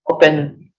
Open.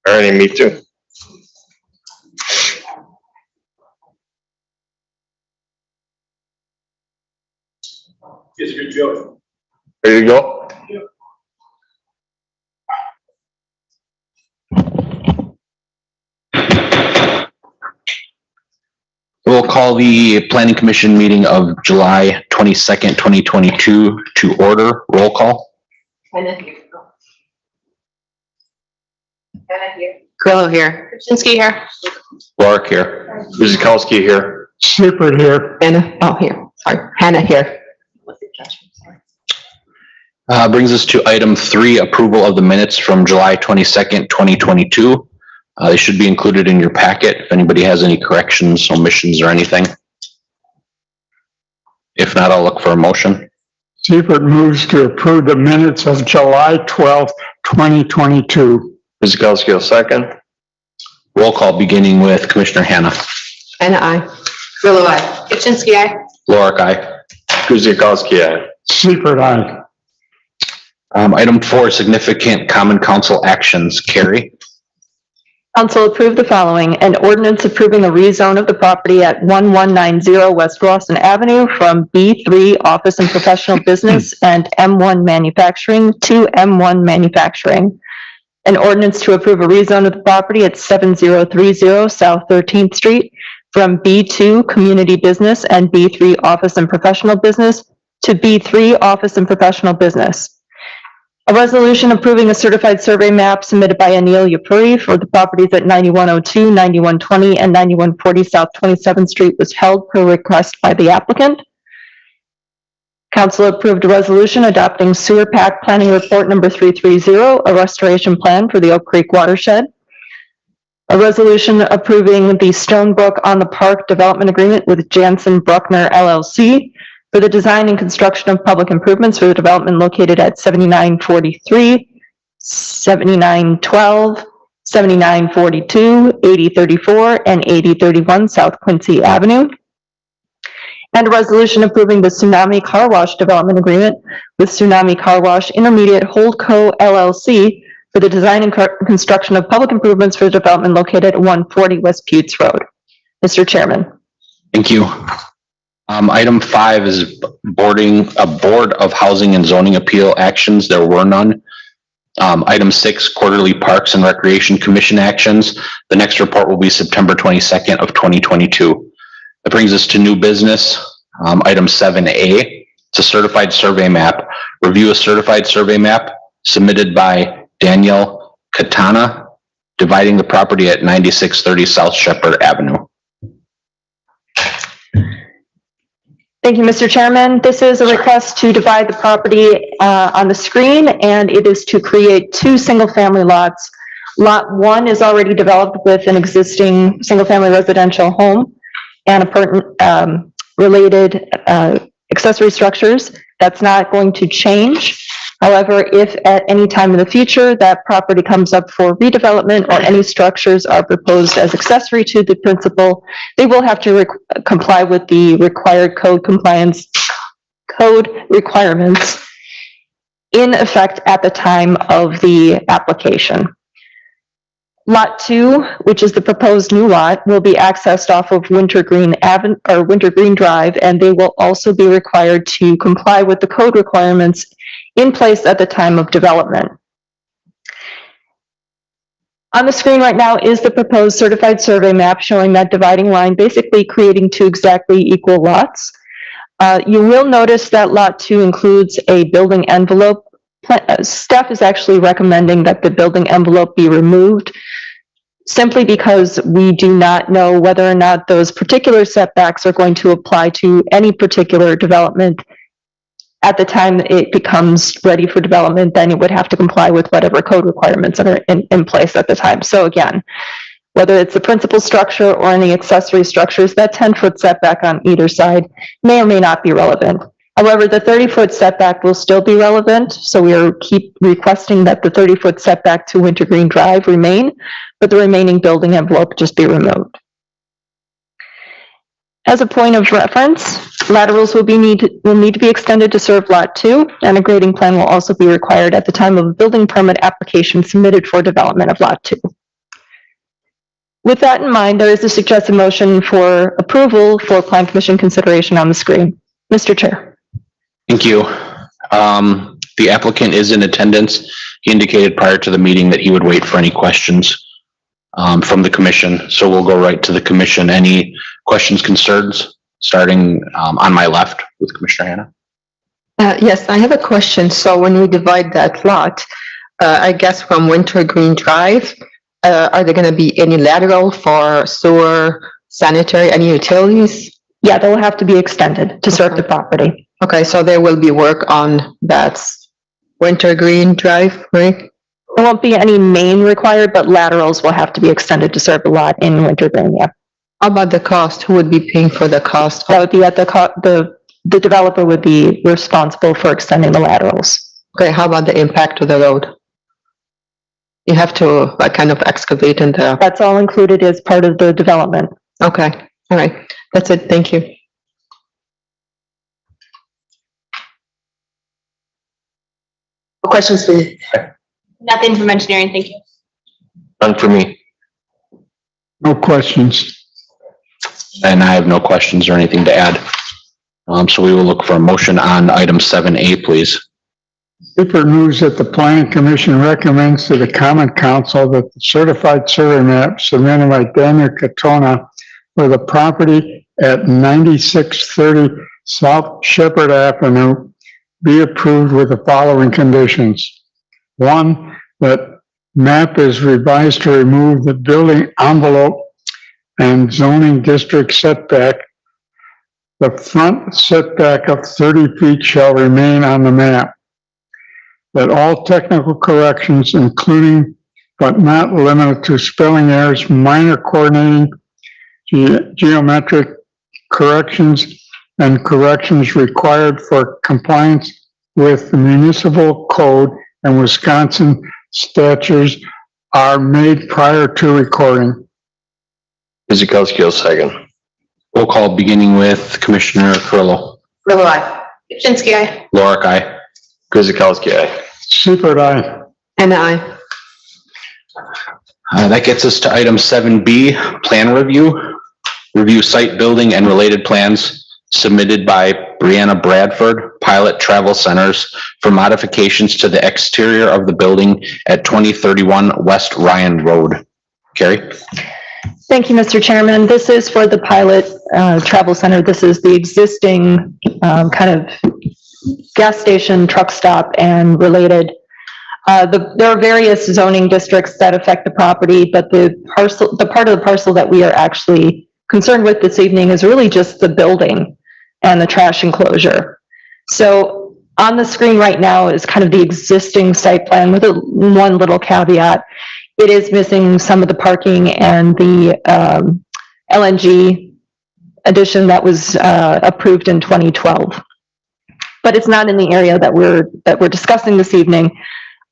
Alrighty, me too. It's a good joke. Ready to go? Yep. We'll call the Planning Commission meeting of July 22nd, 2022 to order. Roll call. Hannah here. Hannah here. Grillo here. Krasinski here. Warwick here. Guzikowski here. Seifert here. Hannah, oh, here. Sorry, Hannah here. Brings us to item 3, approval of the minutes from July 22nd, 2022. They should be included in your packet if anybody has any corrections, omissions, or anything. If not, I'll look for a motion. Seifert moves to approve the minutes of July 12th, 2022. Guzikowski will second. Roll call beginning with Commissioner Hannah. Hannah, aye. Grillo, aye. Krasinski, aye. Warwick, aye. Guzikowski, aye. Seifert, aye. Item 4, significant common council actions. Carrie. Council approved the following: an ordinance approving a rezone of the property at 1190 West Rawson Avenue from B3 Office and Professional Business and M1 Manufacturing to M1 Manufacturing. An ordinance to approve a rezone of the property at 7030 South 13th Street from B2 Community Business and B3 Office and Professional Business to B3 Office and Professional Business. A resolution approving a certified survey map submitted by Anil Yapuri for the properties at 9102, 9120, and 9140 South 27th Street was held per request by the applicant. Council approved a resolution adopting Sewer Pack Planning Report number 330, a restoration plan for the Oak Creek watershed. A resolution approving the Stonebrook on the Park Development Agreement with Jansen Bruckner LLC for the design and construction of public improvements for the development located at 7943, 7912, 7942, 8034, and 8031 South Quincy Avenue. And a resolution approving the Tsunami Car Wash Development Agreement with Tsunami Car Wash Intermediate Holdco LLC for the design and construction of public improvements for the development located at 140 West Buttes Road. Mr. Chairman. Thank you. Item 5 is Board of Housing and Zoning Appeal actions. There were none. Item 6, quarterly Parks and Recreation Commission actions. The next report will be September 22nd of 2022. That brings us to new business. Item 7A, it's a certified survey map. Review a certified survey map submitted by Danielle Katana, dividing the property at 9630 South Shepherd Avenue. Thank you, Mr. Chairman. This is a request to divide the property on the screen, and it is to create 2 single-family lots. Lot 1 is already developed with an existing single-family residential home and related accessory structures. That's not going to change. However, if at any time in the future that property comes up for redevelopment or any structures are proposed as accessory to the principal, they will have to comply with the required code requirements in effect at the time of the application. Lot 2, which is the proposed new lot, will be accessed off of Wintergreen Avenue or Wintergreen Drive, and they will also be required to comply with the code requirements in place at the time of development. On the screen right now is the proposed certified survey map showing that dividing line, basically creating 2 exactly equal lots. You will notice that Lot 2 includes a building envelope. Staff is actually recommending that the building envelope be removed simply because we do not know whether or not those particular setbacks are going to apply to any particular development. At the time it becomes ready for development, then it would have to comply with whatever code requirements are in place at the time. So again, whether it's the principal structure or any accessory structures, that 10-foot setback on either side may or may not be relevant. However, the 30-foot setback will still be relevant, so we are keep requesting that the 30-foot setback to Wintergreen Drive remain, but the remaining building envelope just be removed. As a point of reference, laterals will need to be extended to serve Lot 2, and a grading plan will also be required at the time of a building permit application submitted for development of Lot 2. With that in mind, there is a suggested motion for approval for Plan Commission consideration on the screen. Mr. Chair. Thank you. The applicant is in attendance. He indicated prior to the meeting that he would wait for any questions from the commission. So we'll go right to the commission. Any questions, concerns, starting on my left with Commissioner Hannah? Yes, I have a question. So when we divide that lot, I guess from Wintergreen Drive, are there going to be any lateral for sewer, sanitary, any utilities? Yeah, they will have to be extended to serve the property. Okay, so there will be work on that Wintergreen Drive, right? There won't be any main required, but laterals will have to be extended to serve the lot in Wintergreen, yeah. How about the cost? Who would be paying for the cost? That would be at the developer would be responsible for extending the laterals. Okay, how about the impact to the road? You have to like kind of excavate in the, That's all included as part of the development. okay, all right. That's it, thank you. Questions, please? Nothing from engineering, thank you. None for me. No questions. And I have no questions or anything to add. So we will look for a motion on item 7A, please. Super moves that the planning commission recommends to the common council that the certified survey map submitted by Daniel Katona for the property at 9630 South Shepherd Avenue be approved with the following conditions. One, that map is revised to remove the building envelope and zoning district setback. The front setback of 30 feet shall remain on the map. That all technical corrections, including but not limited to spelling errors, minor coordinating, geometric corrections, and corrections required for compliance with the municipal code and Wisconsin statutes are made prior to recording. Kuzikowski will second. Roll call beginning with Commissioner Perillo. Perillo, aye. Kupczynski, aye. Lorik, aye. Kuzikowski, aye. Super aye. And I, That gets us to item 7B, plan review. Review site building and related plans submitted by Brianna Bradford, Pilot Travel Centers, for modifications to the exterior of the building at 2031 West Ryan Road. Carrie? Thank you, Mr. Chairman. This is for the Pilot Travel Center. This is the existing kind of gas station, truck stop, and related. There are various zoning districts that affect the property, but the part of the parcel that we are actually concerned with this evening is really just the building and the trash enclosure. So on the screen right now is kind of the existing site plan with one little caveat. It is missing some of the parking and the LNG addition that was approved in 2012. But it's not in the area that we're discussing this evening.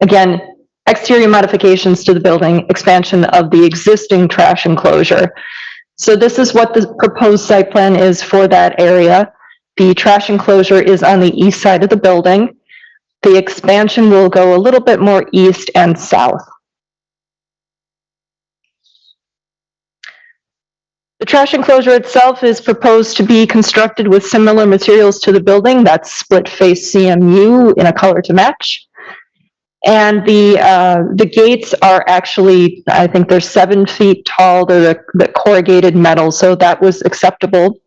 Again, exterior modifications to the building, expansion of the existing trash enclosure. So this is what the proposed site plan is for that area. The trash enclosure is on the east side of the building. The expansion will go a little bit more east and south. The trash enclosure itself is proposed to be constructed with similar materials to the building. That's split face CMU in a color to match. And the gates are actually, I think they're 7 feet tall. They're the corrugated metal, so that was acceptable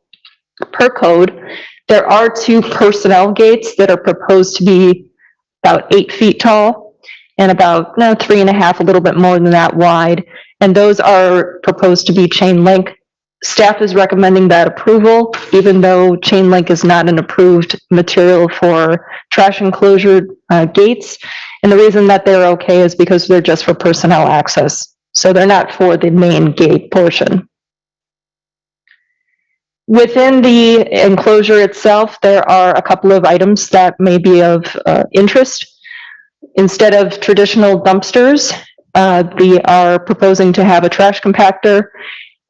per code. There are 2 personnel gates that are proposed to be about 8 feet tall and about 3.5, a little bit more than that wide. And those are proposed to be chain link. Staff is recommending that approval, even though chain link is not an approved material for trash enclosure gates. And the reason that they're okay is because they're just for personnel access. So they're not for the main gate portion. Within the enclosure itself, there are a couple of items that may be of interest. Instead of traditional dumpsters, we are proposing to have a trash compactor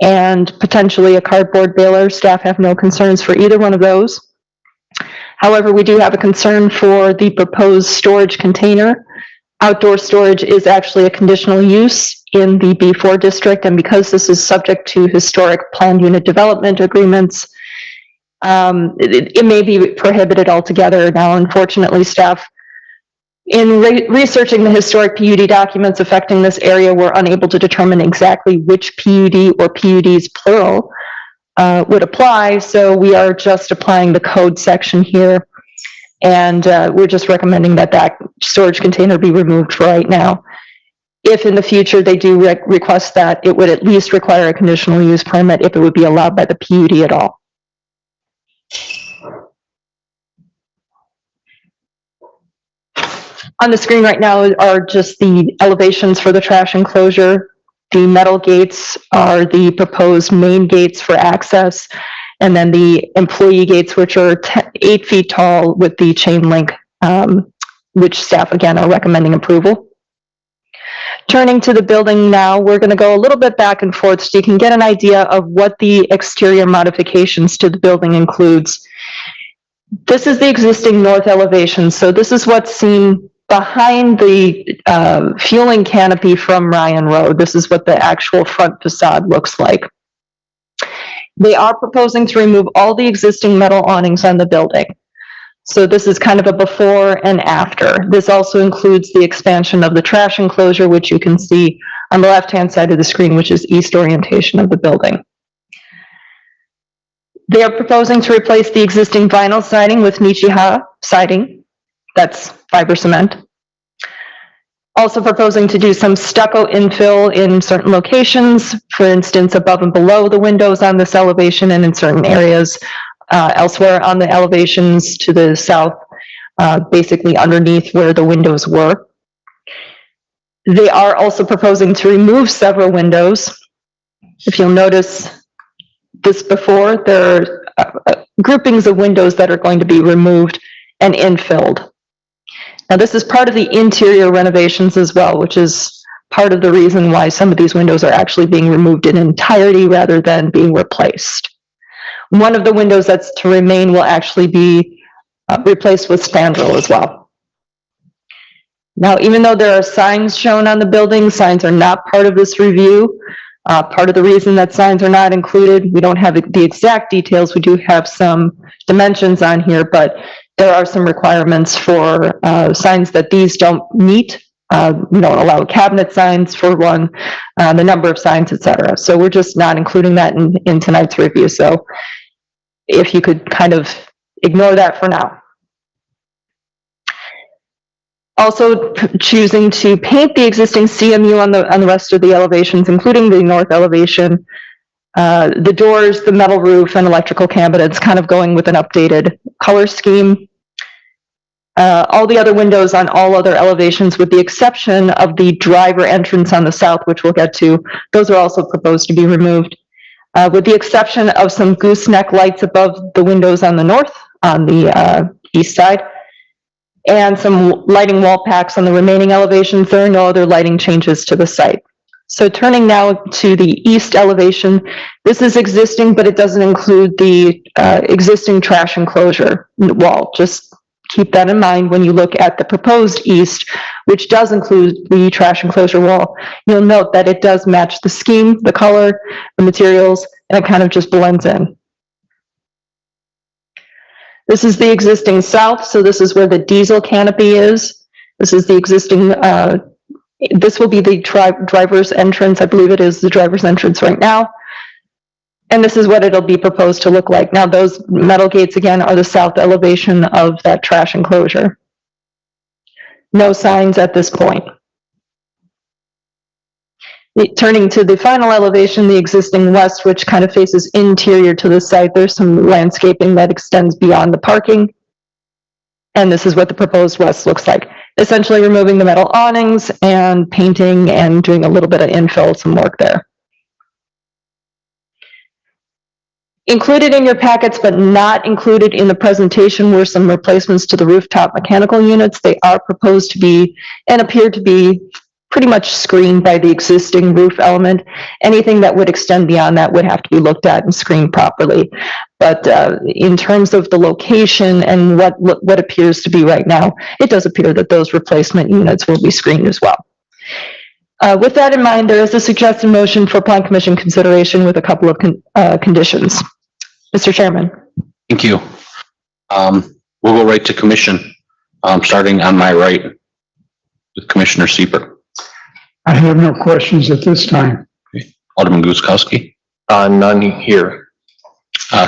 and potentially a cardboard baler. Staff have no concerns for either one of those. However, we do have a concern for the proposed storage container. Outdoor storage is actually a conditional use in the B4 district, and because this is subject to historic planned unit development agreements, it may be prohibited altogether. Now, unfortunately, staff, in researching the historic PUD documents affecting this area, were unable to determine exactly which PUD or PUDs plural would apply, so we are just applying the code section here, and we're just recommending that that storage container be removed for right now. If in the future they do request that, it would at least require a conditional use permit if it would be allowed by the PUD at all. On the screen right now are just the elevations for the trash enclosure. The metal gates are the proposed main gates for access, and then the employee gates, which are 8 feet tall with the chain link, which staff again are recommending approval. Turning to the building now, we're going to go a little bit back and forth so you can get an idea of what the exterior modifications to the building includes. This is the existing north elevation, so this is what's seen behind the fueling canopy from Ryan Road. This is what the actual front facade looks like. They are proposing to remove all the existing metal awnings on the building. So this is kind of a before and after. This also includes the expansion of the trash enclosure, which you can see on the left-hand side of the screen, which is east orientation of the building. They are proposing to replace the existing vinyl siding with Nichiha siding. That's fiber cement. Also proposing to do some stucco infill in certain locations, for instance, above and below the windows on this elevation and in certain areas elsewhere on the elevations to the south, basically underneath where the windows were. They are also proposing to remove several windows. If you'll notice this before, there are groupings of windows that are going to be removed and infilled. Now, this is part of the interior renovations as well, which is part of the reason why some of these windows are actually being removed in entirety rather than being replaced. One of the windows that's to remain will actually be replaced with spandrel as well. Now, even though there are signs shown on the building, signs are not part of this review. Part of the reason that signs are not included, we don't have the exact details. We do have some dimensions on here, but there are some requirements for signs that these don't meet. We don't allow cabinet signs for one, the number of signs, etc. So we're just not including that in tonight's review. So if you could kind of ignore that for now. Also choosing to paint the existing CMU on the rest of the elevations, including the north elevation, the doors, the metal roof, and electrical cabinets, kind of going with an updated color scheme. All the other windows on all other elevations, with the exception of the driver entrance on the south, which we'll get to, those are also proposed to be removed. With the exception of some gooseneck lights above the windows on the north, on the east side, and some lighting wall packs on the remaining elevations. There are no other lighting changes to the site. So turning now to the east elevation, this is existing, but it doesn't include the existing trash enclosure wall. Just keep that in mind when you look at the proposed east, which does include the trash enclosure wall. You'll note that it does match the scheme, the color, the materials, and it kind of just blends in. This is the existing south, so this is where the diesel canopy is. This is the existing, this will be the driver's entrance. I believe it is the driver's entrance right now. And this is what it'll be proposed to look like. Now, those metal gates, again, are the south elevation of that trash enclosure. No signs at this point. Turning to the final elevation, the existing west, which kind of faces interior to the site, there's some landscaping that extends beyond the parking. And this is what the proposed west looks like. Essentially removing the metal awnings and painting and doing a little bit of infill, some work there. Included in your packets, but not included in the presentation, were some replacements to the rooftop mechanical units. They are proposed to be and appear to be pretty much screened by the existing roof element. Anything that would extend beyond that would have to be looked at and screened properly. But in terms of the location and what appears to be right now, it does appear that those replacement units will be screened as well. With that in mind, there is a suggested motion for Plan Commission consideration with a couple of conditions. Mr. Chairman. Thank you. We'll go right to commission, starting on my right with Commissioner Sieber. I have no questions at this time. Alderman Guzekowski, None here.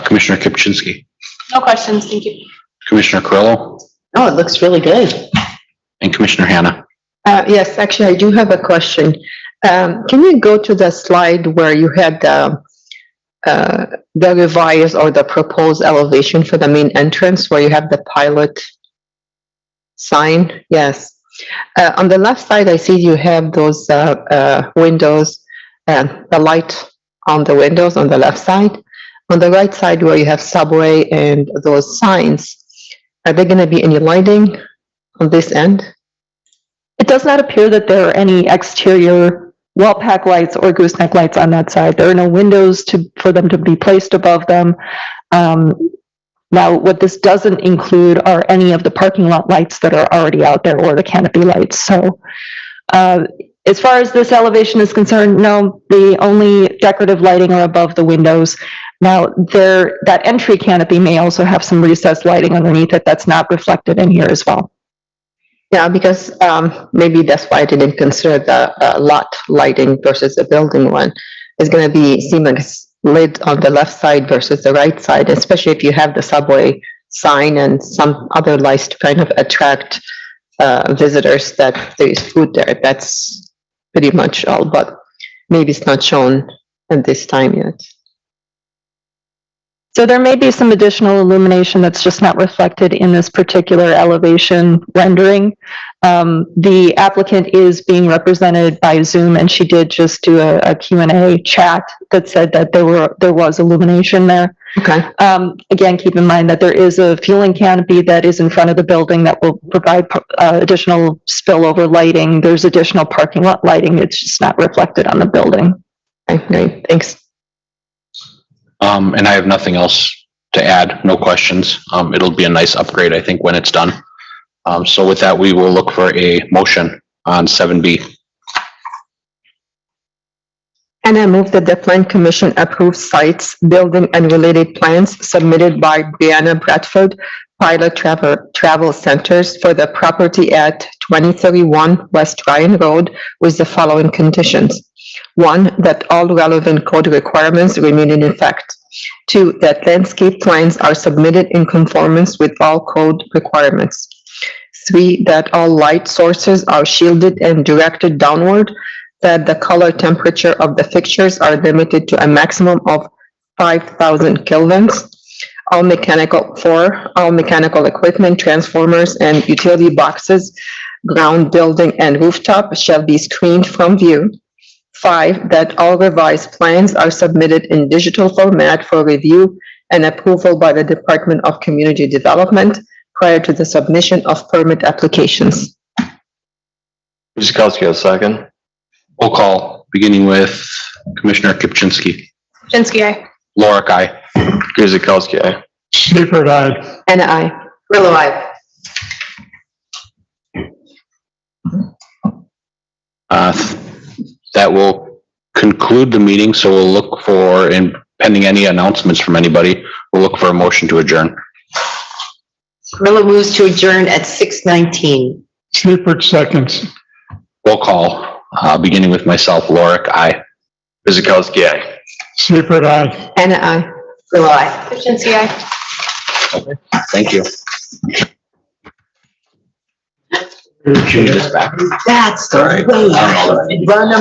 Commissioner Kupczynski, No questions, thank you. Commissioner Carrillo, Oh, it looks really good. and Commissioner Hannah. Yes, actually, I do have a question. Can you go to the slide where you had the revised or the proposed elevation for the main entrance, where you have the pilot sign? Yes. On the left side, I see you have those windows, the light on the windows on the left side. On the right side, where you have subway and those signs, are there going to be any lighting on this end? It does not appear that there are any exterior wall pack lights or gooseneck lights on that side. There are no windows for them to be placed above them. Now, what this doesn't include are any of the parking lot lights that are already out there or the canopy lights. So as far as this elevation is concerned, no, the only decorative lighting are above the windows. Now, that entry canopy may also have some recessed lighting underneath it that's not reflected in here as well. Yeah, because maybe that's why I didn't consider the lot lighting versus the building one. It's going to be seem like it's lit on the left side versus the right side, especially if you have the subway sign and some other lights to kind of attract visitors that there is food there. That's pretty much all, but maybe it's not shown at this time yet. So there may be some additional illumination that's just not reflected in this particular elevation rendering. The applicant is being represented by Zoom, and she did just do a Q&A chat that said that there was illumination there. Okay. Again, keep in mind that there is a fueling canopy that is in front of the building that will provide additional spillover lighting. There's additional parking lot lighting. It's just not reflected on the building. Okay, great. Thanks. And I have nothing else to add, no questions. It'll be a nice upgrade, I think, when it's done. So with that, we will look for a motion on 7B. And I move that the Plan Commission approve sites, building and related plans submitted by Brianna Bradford, Pilot Travel Centers for the property at 2031 West Ryan Road with the following conditions. 1, that all relevant code requirements remain in effect. 2, that landscape plans are submitted in conformance with all code requirements. 3, that all light sources are shielded and directed downward, that the color temperature of the fixtures are limited to a maximum of 5,000 kelvins. All mechanical equipment, transformers, and utility boxes, ground, building, and rooftop shall be screened from view. 5, that all revised plans are submitted in digital format for review and approval by the Department of Community Development prior to the submission of permit applications. Guzekowski, second. Roll call, beginning with Commissioner Kupczynski. Kupczynski, aye. Lorik, aye. Guzekowski, aye. Seifert, aye. And I. Grillo, aye. That will conclude the meeting, so we'll look for, and pending any announcements from anybody, we'll look for a motion to adjourn. Grillo moves to adjourn at 6:19. Seifert seconds. Roll call, beginning with myself, Lorik, aye. Guzekowski, aye. Seifert, aye. And I. Grillo, aye. Kupczynski, aye. Thank you. Change this back. That's the All right. way. Run 'em